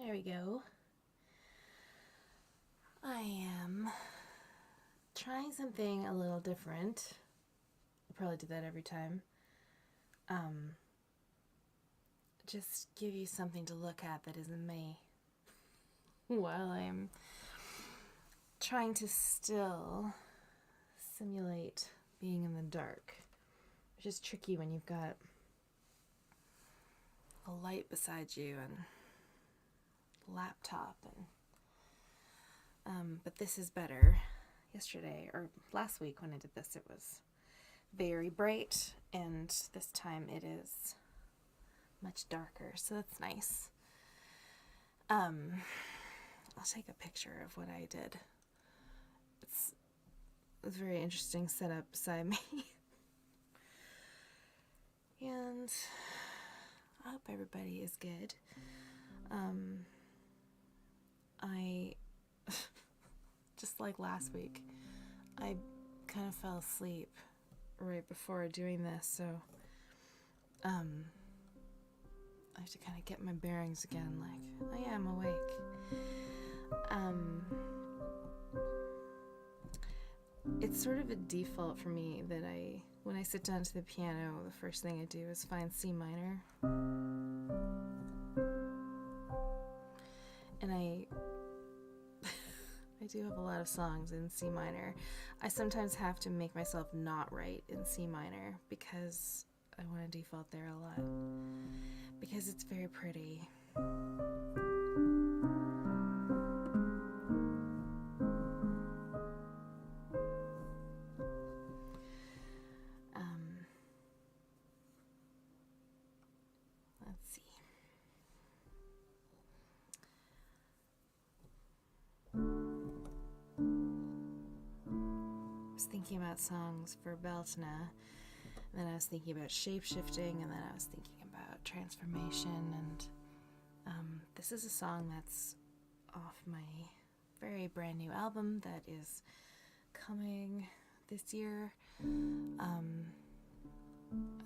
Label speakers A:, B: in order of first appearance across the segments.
A: There we go. I am trying something a little different. I probably do that every time. Just give you something to look at that isn't me while I'm trying to still simulate being in the dark, which is tricky when you've got a light beside you and laptop and but this is better. Yesterday or last week when I did this, it was very bright, and this time it is much darker, so that's nice. I'll take a picture of what I did. It's a very interesting setup beside me. And I hope everybody is good. I just like last week, I kind of fell asleep right before doing this, so I have to kind of get my bearings again, like I am awake. It's sort of a default for me that when I sit down to the piano, the first thing I do is find C minor. And I do have a lot of songs in C minor. I sometimes have to make myself not write in C minor because I want to default there a lot. Because it's very pretty. Let's see. I was thinking about songs for Bealtaine, and then I was thinking about shape-shifting, and then I was thinking about transformation, and this is a song that's off my very brand new album that is coming this year.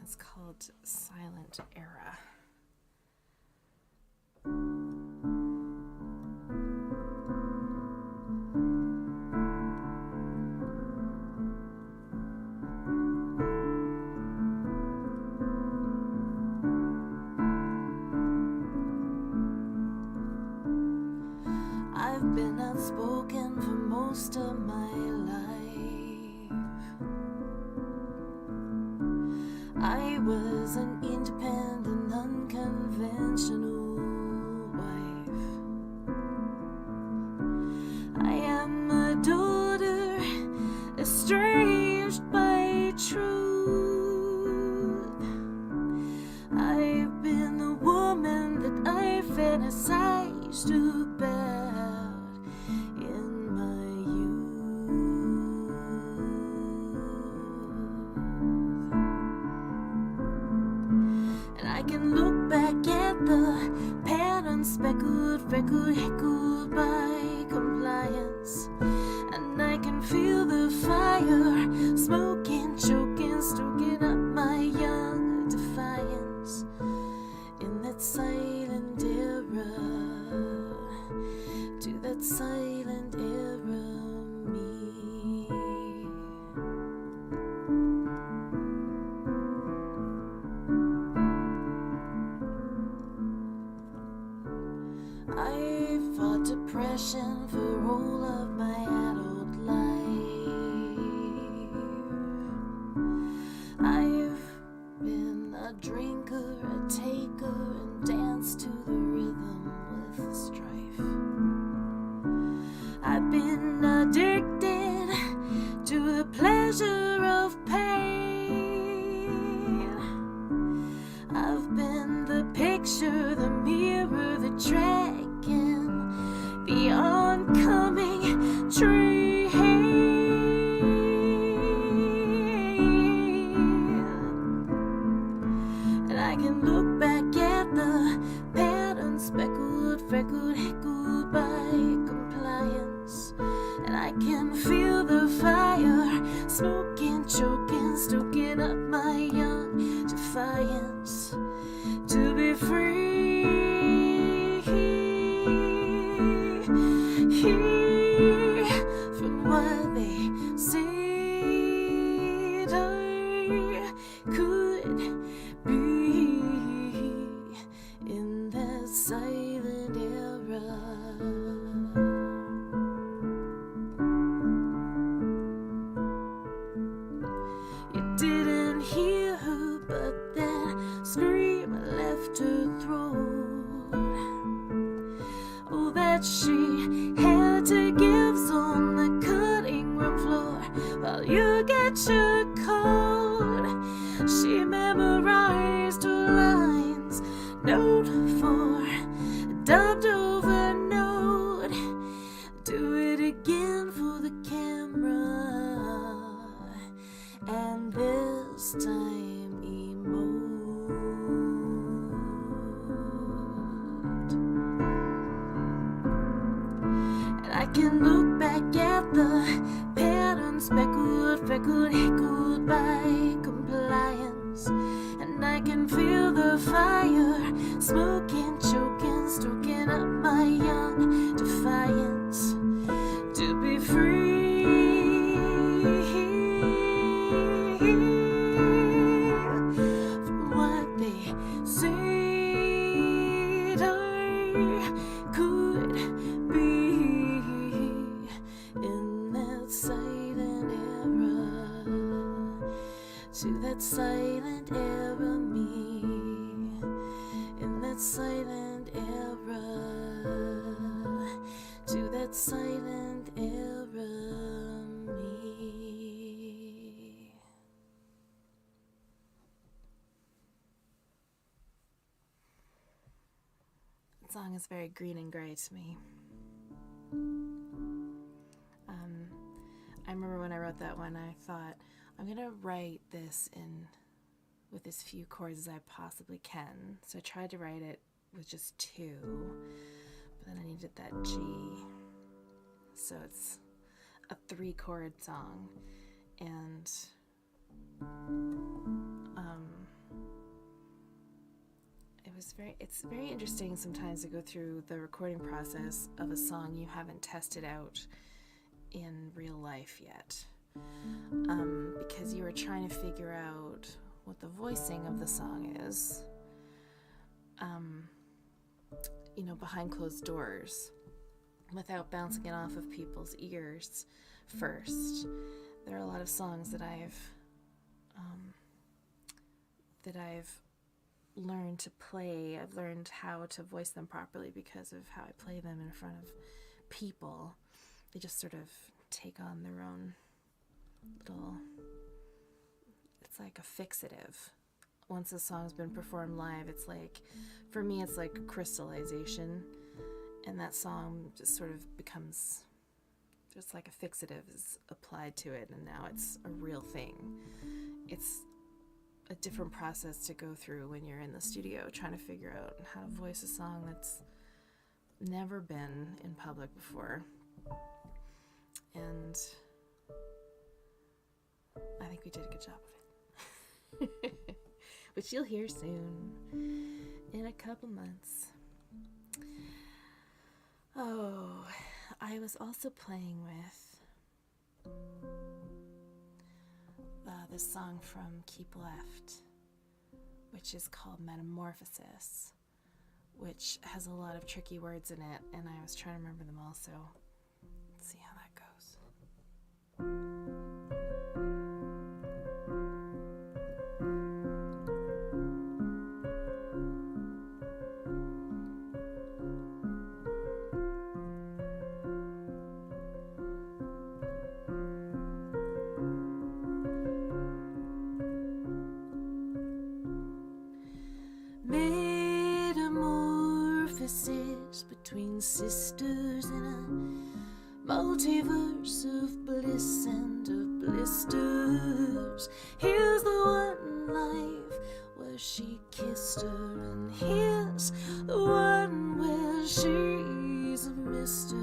A: It's called Silent Era. I've been outspoken for most of my life. I was an independent, unconventional wife. I am a daughter, estranged by truth. I've been the woman that I fantasized about in my youth. And I can look back at the pattern speckled, freckled, heckled by compliance, and I can feel the fire smoking, choking, stoking up my young defiance in that silent era, to that silent era me. I fought depression for all of my adult life. I've been a drinker, a taker, and danced to the rhythm with strife. I've been addicted to the pleasure of pain. I've been the picture, the mirror, the dragon, the oncoming train. And I can look back at the pattern speckled, freckled, heckled by compliance, and I can feel the fire smoking, choking, stoking up my young defiance to be free. hear from what they said I could be in that silent era. You didn't hear her, but that scream left her throat. Oh, that she had to give's on the cutting room floor while you get your coat. She memorized her lines, note for dubbed over note. Do it again for the camera, and this time emote. And I can look back at the pattern speckled, freckled, heckled by compliance, and I can feel the fire smoking, choking, stroking up my young defiance to be free from what they said I could be in that silent era, to that silent era me, in that silent era, to that silent era me. That song is very green and gray to me. I remember when I wrote that one, I thought, I'm gonna write this in with as few chords as I possibly can. So I tried to write it with just 2, but then I needed that G. So it's a 3-chord song, and it's very interesting sometimes to go through the recording process of a song you haven't tested out in real life yet, because you are trying to figure out what the voicing of the song is, behind closed doors, without bouncing it off of people's ears first. There are a lot of songs that I've learned to play. I've learned how to voice them properly because of how I play them in front of people. They just sort of take on their own little, it's like a fixative. Once a song's been performed live, it's like, for me, it's like crystallization, and that song just sort of becomes just like a fixative is applied to it, and now it's a real thing. It's a different process to go through when you're in the studio trying to figure out how to voice a song that's never been in public before. And I think we did a good job of it. Which you'll hear soon, in a couple months. Oh, I was also playing with this song from Keep Left, which is called Metamorphosis, which has a lot of tricky words in it, and I was trying to remember them all, so let's see how that goes. Metamorphosis between sisters in a multiverse of bliss and of blisters. Here's the one life where she kissed her, and here's the one where she's a mister.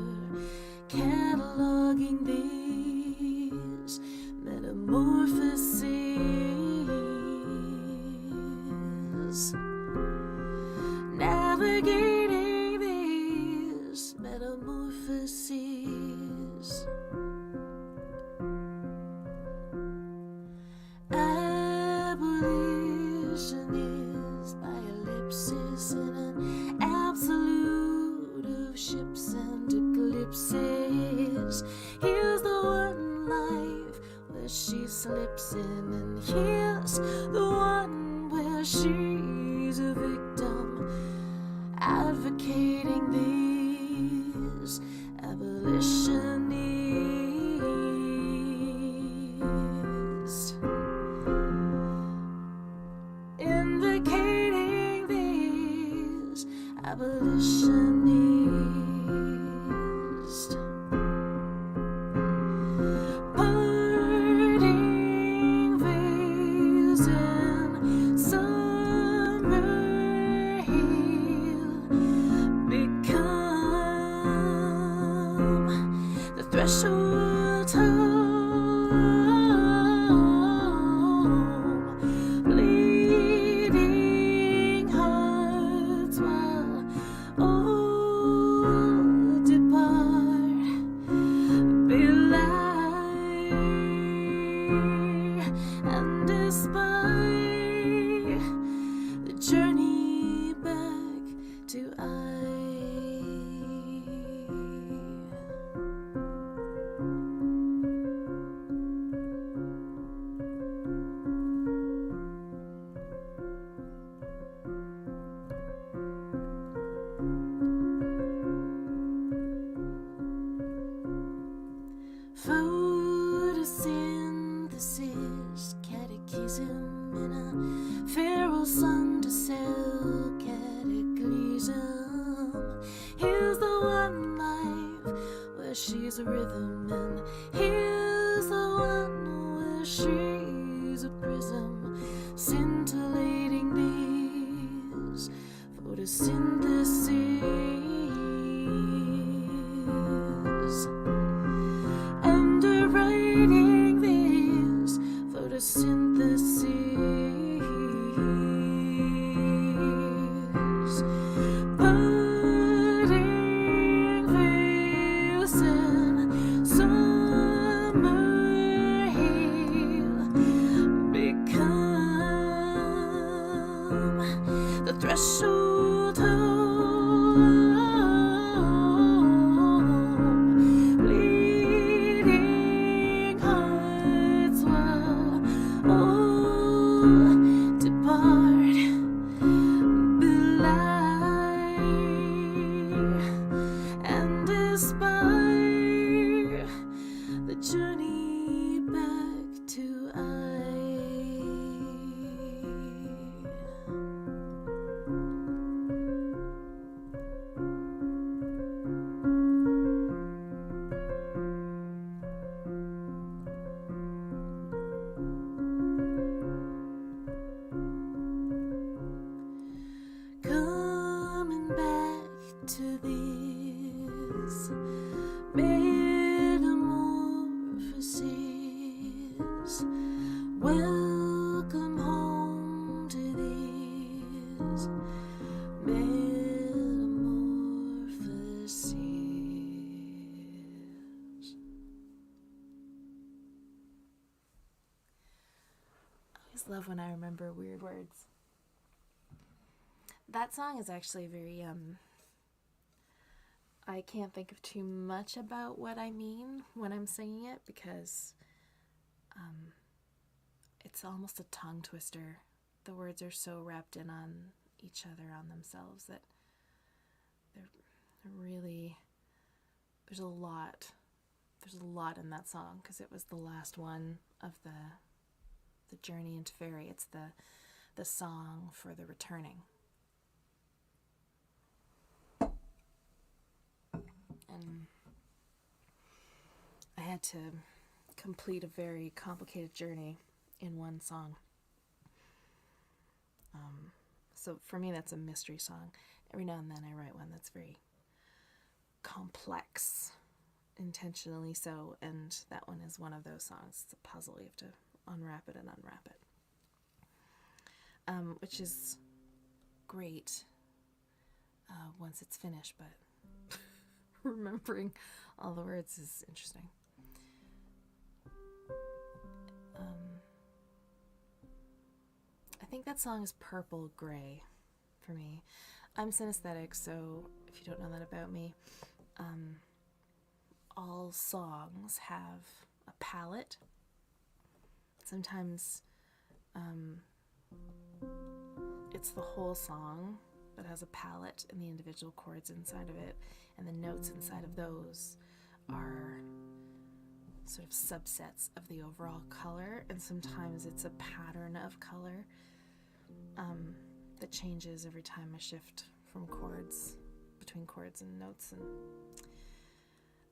A: Cataloging these metamorphoses, navigating these metamorphoses. Abolition is by ellipsis in an absolute of ships and eclipses. Here's the one life where she slips in, and here's the one where she's a victim, advocating these abolitionists, invocating these abolitionists, parting veils in summer hill become the threshold home, bleeding hearts while all depart, belie and despise the journey back to I. Photosynthesis, catechism in a feral sun to sell cataclysm. Here's the one life where she's a rhythm, and here's the one where she's a prism, scintillating these photosynthesis, underwriting these photosynthesis, parting veils in summer hill become the threshold home, bleeding hearts while all depart, belie and aspire the journey back to I. Coming back to this metamorphosis, welcome home to these metamorphoses. I always love when I remember weird words. That song is actually very, I can't think of too much about what I mean when I'm singing it, because it's almost a tongue twister. The words are so wrapped in on each other, on themselves, that they're really, there's a lot in that song, because it was the last one of the journey into fairy. It's the song for the returning. And I had to complete a very complicated journey in one song. So for me, that's a mystery song. Every now and then I write one that's very complex, intentionally so, and that one is one of those songs. It's a puzzle. You have to unwrap it and unwrap it, which is great once it's finished, but remembering all the words is interesting. I think that song is purple gray for me. I'm synesthetic, so if you don't know that about me, all songs have a palette. Sometimes it's the whole song that has a palette and the individual chords inside of it, and the notes inside of those are sort of subsets of the overall color, and sometimes it's a pattern of color that changes every time I shift from chords, between chords and notes,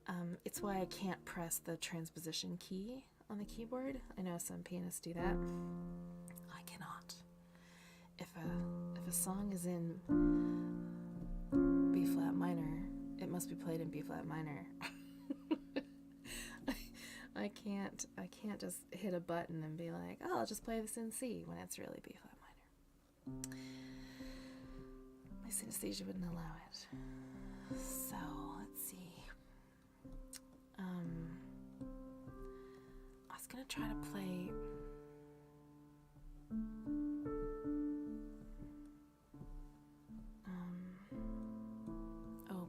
A: and it's why I can't press the transposition key on the keyboard. I know some pianists do that. I cannot. If a song is in B flat minor, it must be played in B flat minor. I can't just hit a button and be like, oh, I'll just play this in C when it's really B flat minor. My synesthesia wouldn't allow it. So let's see. I was gonna try to play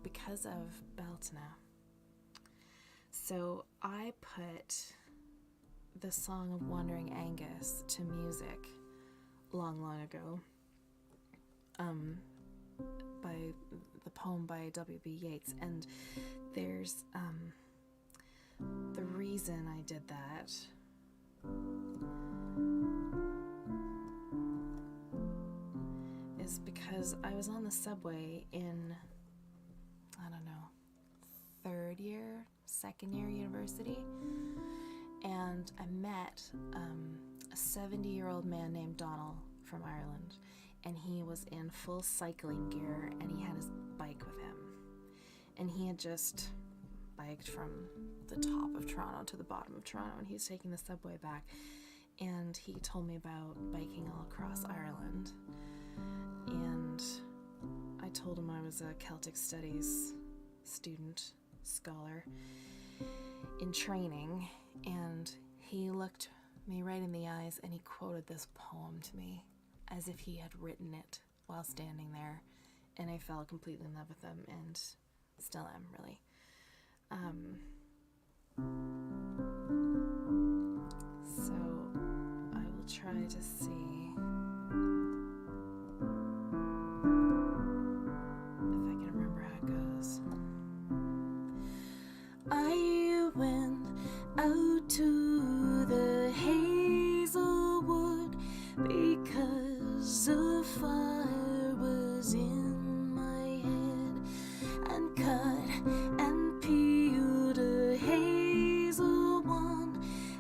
A: because of Bealtaine. So I put the Song of Wandering Aengus to music long ago, by the poem by W.B. Yeats, and there's the reason I did that is because I was on the subway in, I don't know, second year university, and I met a 70-year-old man named Donald from Ireland, and he was in full cycling gear, and he had his bike with him, and he had just biked from the top of Toronto to the bottom of Toronto, and he was taking the subway back, and he told me about biking all across Ireland, and I told him I was a Celtic Studies student, scholar in training, and he looked me right in the eyes and he quoted this poem to me as if he had written it while standing there, and I fell completely in love with him, and still am, really. So I will try to see if I can remember how it goes. I went out to the hazelwood because a fire was in my head, and cut and peeled a hazel wand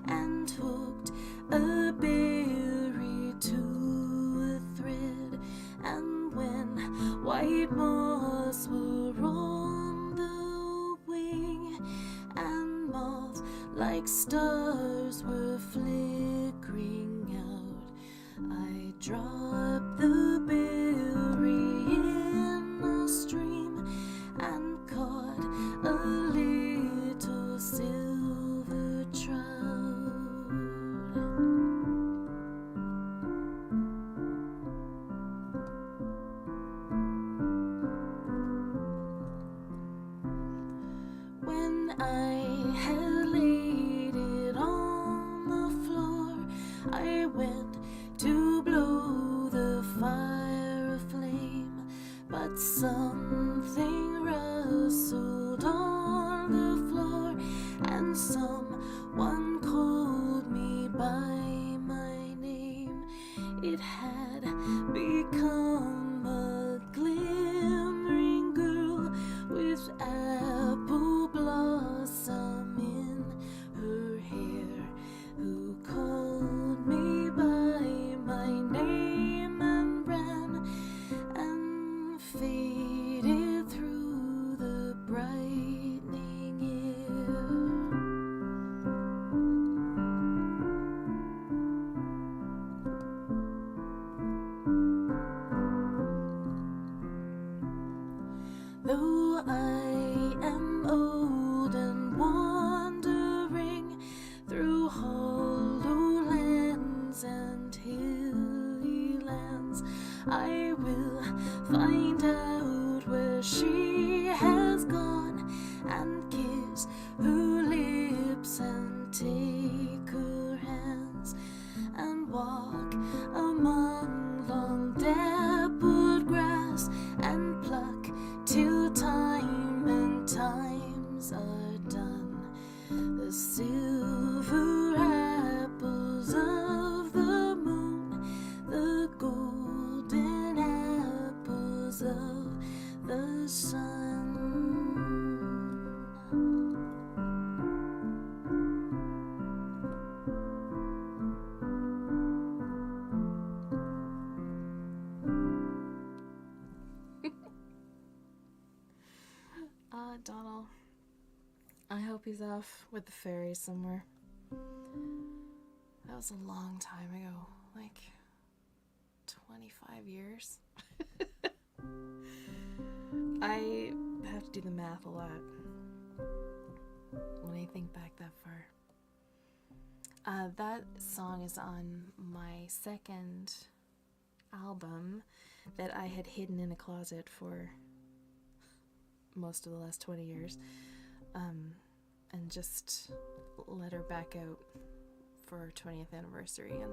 A: and hooked a berry to a thread, and when white moths were on the wing and moths like stars were flickering out, I dropped the berry in a stream and caught a little silver trout. When I had laid it on the floor, I went to blow the fire aflame, but something rustled on the floor, and someone called me by my name. It had become a glimmering girl with apple blossom in her hair, who called me by my name and ran and faded through the brightening air. I will find out where she has gone and kiss her lips and take her hands and walk among long dappled grass and pluck till time and times are done the silver apples of the moon, the golden apples of the sun. Donald, I hope he's off with the fairies somewhere. That was a long time ago, like 25 years. I have to do the math a lot when I think back that far. That song is on my second album that I had hidden in a closet for most of the last 20 years, and just let her back out for our 20th anniversary. And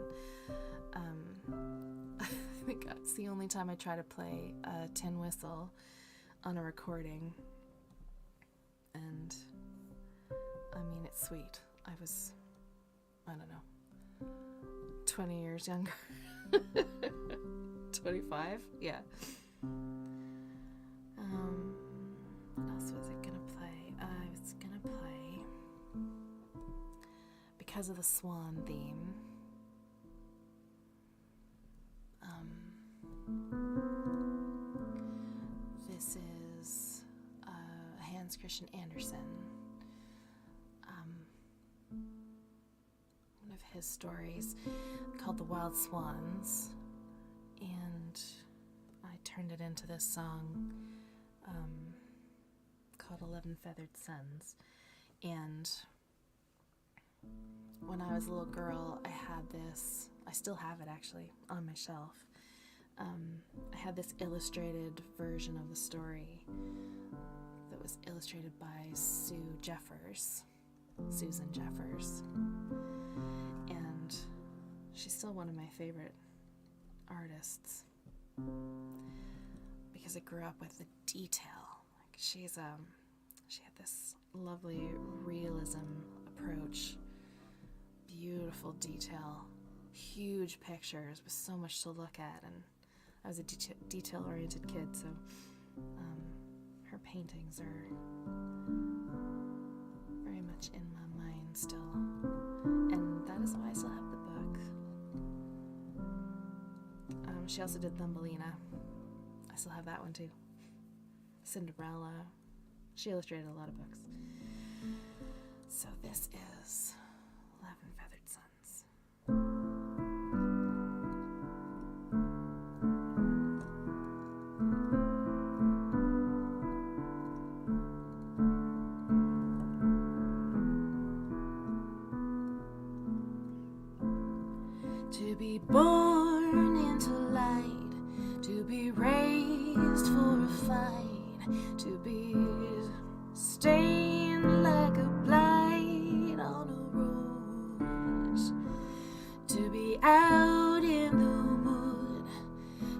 A: I think that's the only time I try to play a tin whistle on a recording, and I mean, it's sweet. I was, I don't know, 20 years younger. 25? Yeah. What else was it gonna play? I was gonna play, because of the swan theme, this is Hans Christian Andersen, one of his stories called The Wild Swans, and I turned it into this song called 11 Feathered Suns. And when I was a little girl, I had this, I still have it actually on my shelf. I had this illustrated version of the story that was illustrated by Susan Jeffers, and she's still one of my favorite artists because I grew up with the detail. Like she had this lovely realism approach, beautiful detail, huge pictures with so much to look at, and I was a detail-oriented kid, so her paintings are very much in my mind still, and that is why I still have the book. She also did Thumbelina. I still have that one too. Cinderella. She illustrated a lot of books. So this is 11 Feathered Suns. To be born into light, to be raised for a fight, to be stained like a blight on a rose, to be out in the wood,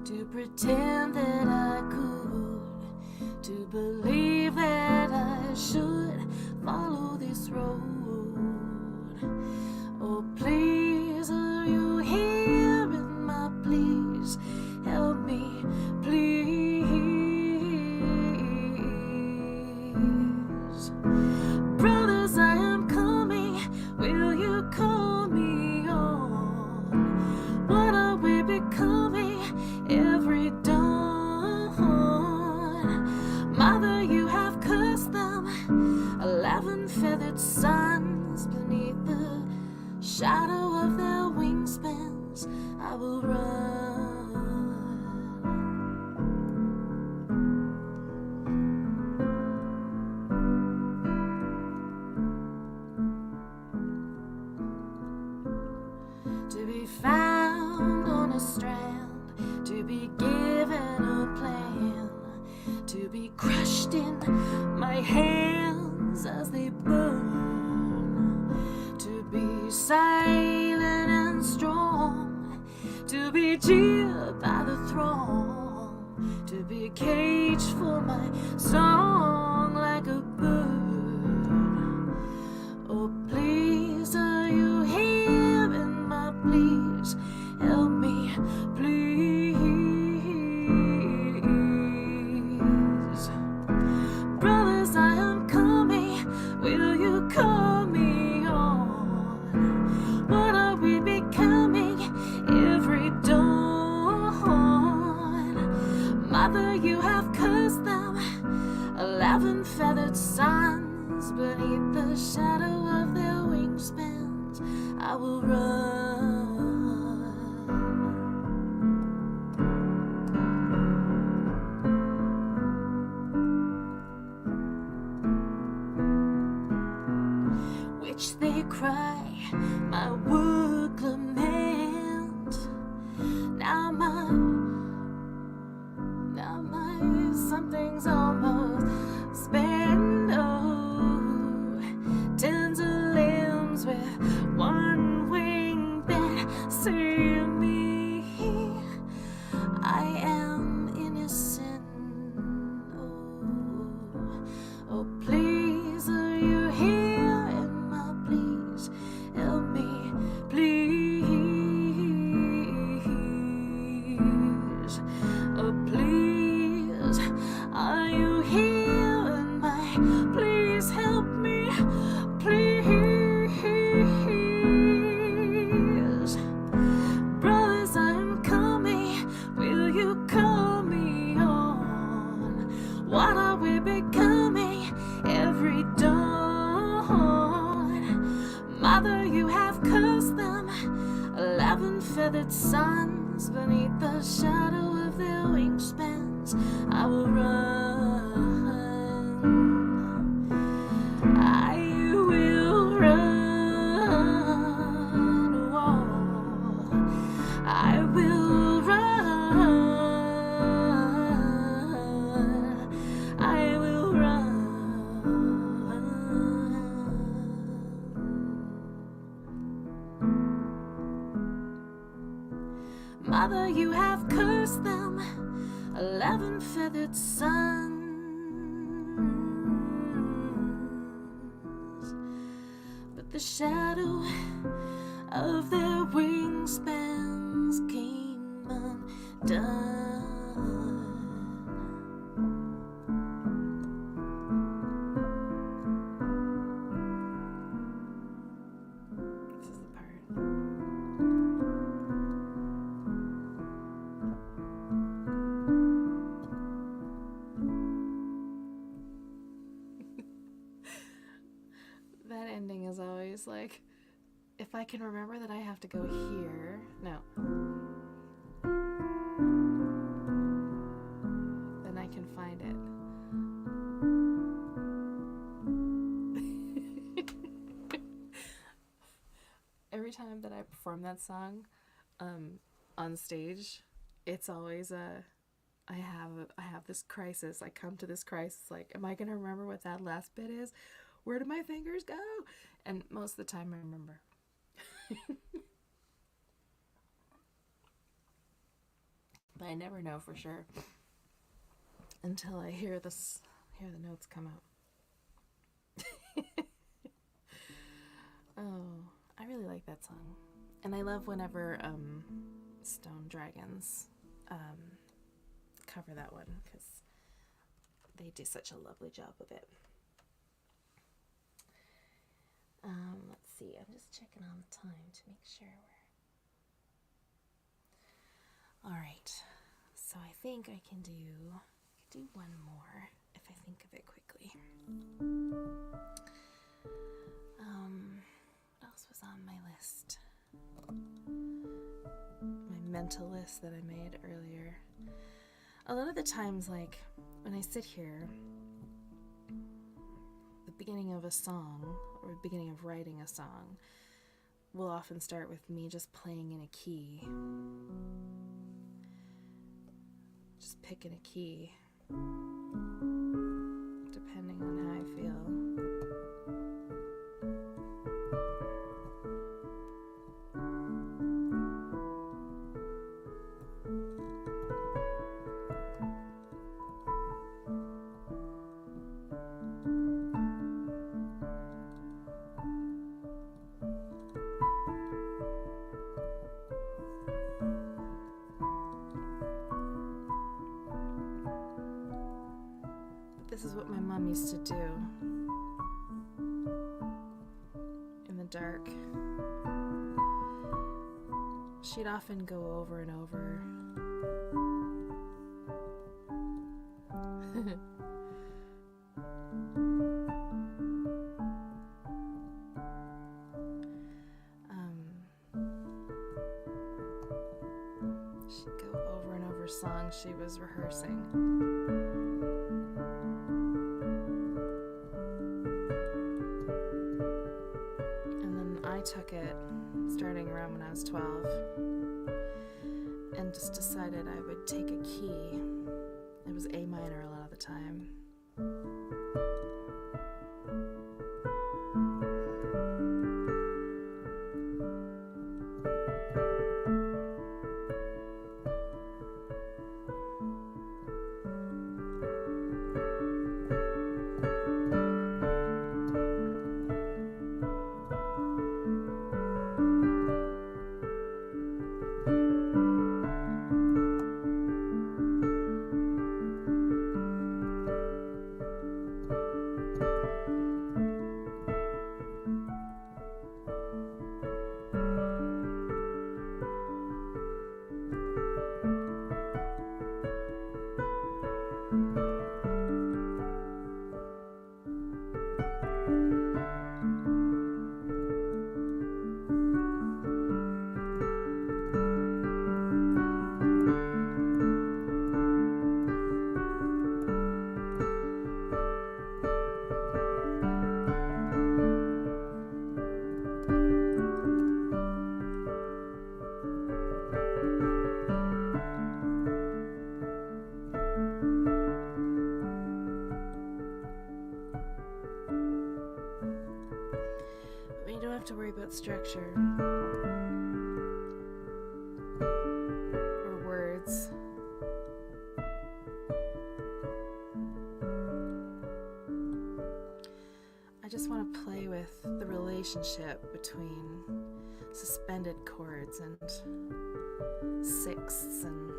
A: to pretend that I could, to believe that I should follow this road. Oh please, are you hearing my pleas? Help me, please. Brothers, I am coming. Will you call me on? What are we becoming every dawn? Mother, you have cursed them. 11 feathered suns beneath the shadow of their wingspans. I will run. To be found on a strand, to be given a plan, to be crushed in my hands as they burn, to be silent and strong, to be jeered by the throng, to be caged for my song like a bird. Oh, please, are you hearing my pleas? Help me, please. Brothers, I am coming. Will you call me on? What are we becoming every dawn? Mother, you have cursed them, 11 feathered sons. Beneath the shadow of their wingspans, I will run. Which they cry, my work lament. Now my something's almost spent. Oh, tens of limbs with one wing that see me. I am innocent. Oh, please, are you here? Please help me, please. Oh, please, are you here? And my please help me, please. Brothers, I'm coming. Will you call me on? What are we becoming every dawn? Mother, you have cursed them, 11 feathered sons. Beneath the shadow of their wingspans, I will run. I will run. Oh, I will run. I will run. Mother, you have cursed them, 11 feathered sons. But the shadow of their wingspans came undone. This is the part. That ending is always like, if I can remember that I have to go here. No. Then I can find it. Every time that I perform that song on stage, it's always I have this crisis. I come to this crisis like, am I going to remember what that last bit is? Where do my fingers go? And most of the time I remember. But I never know for sure until I hear the notes come out. Oh, I really like that song. And I love whenever Stone Dragons cover that one, because they do such a lovely job of it. Let's see, I'm just checking on the time to make sure we're... Alright, so I think I can do one more if I think of it quickly. What else was on my list? My mental list that I made earlier. A lot of the times, like, when I sit here, the beginning of a song, or the beginning of writing a song, will often start with me just playing in a key. just picking a key depending on how I feel. This is what my mom used to do in the dark. She'd often go over and over. She'd go over and over songs she was rehearsing. I took it starting around when I was 12 and just decided I would take a key. It was A minor a lot of the time. You don't have to worry about structure or words. I just want to play with the relationship between suspended chords and sixths and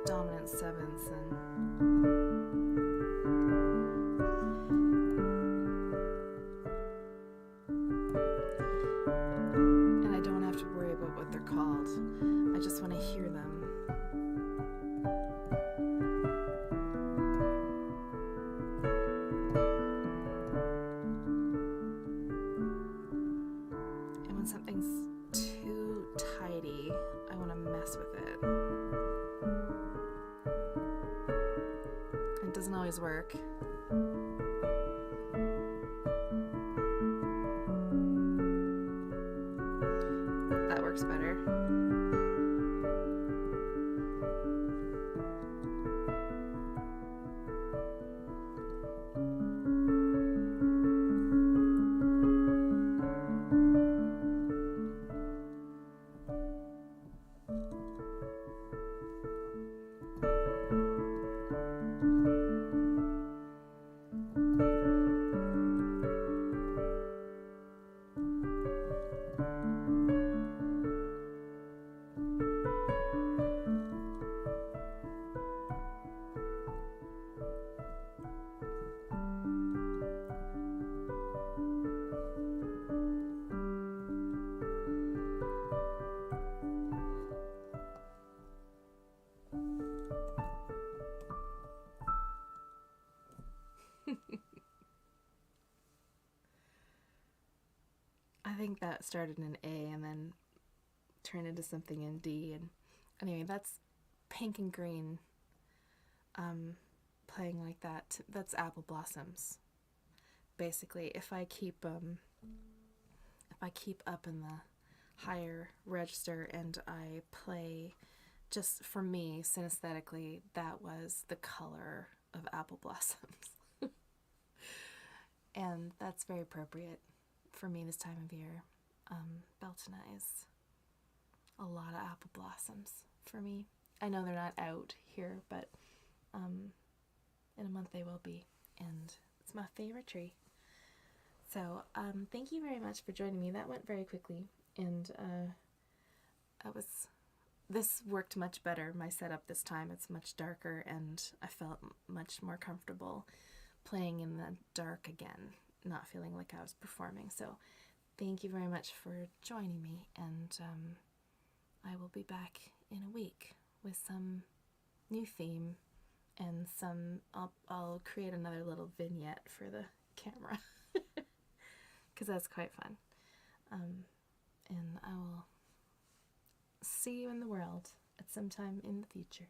A: dominant sevenths and I don't have to worry about what they're called. I just want to hear them. And when something's too tidy, I want to mess with it. It doesn't always work. That works better. I think that started in A and then turned into something in D. And anyway, that's pink and green playing like that. That's apple blossoms. Basically, if I keep up in the higher register, and I play, just for me, synesthetically, that was the color of apple blossoms. And that's very appropriate for me this time of year. Bealtaine is a lot of apple blossoms for me. I know they're not out here, but in a month they will be, and it's my favorite tree. So thank you very much for joining me. That went very quickly, and this worked much better, my setup this time. It's much darker, and I felt much more comfortable playing in the dark again, not feeling like I was performing. So thank you very much for joining me, and I will be back in a week with some new theme and I'll create another little vignette for the camera because that's quite fun. And I will see you in the world at some time in the future.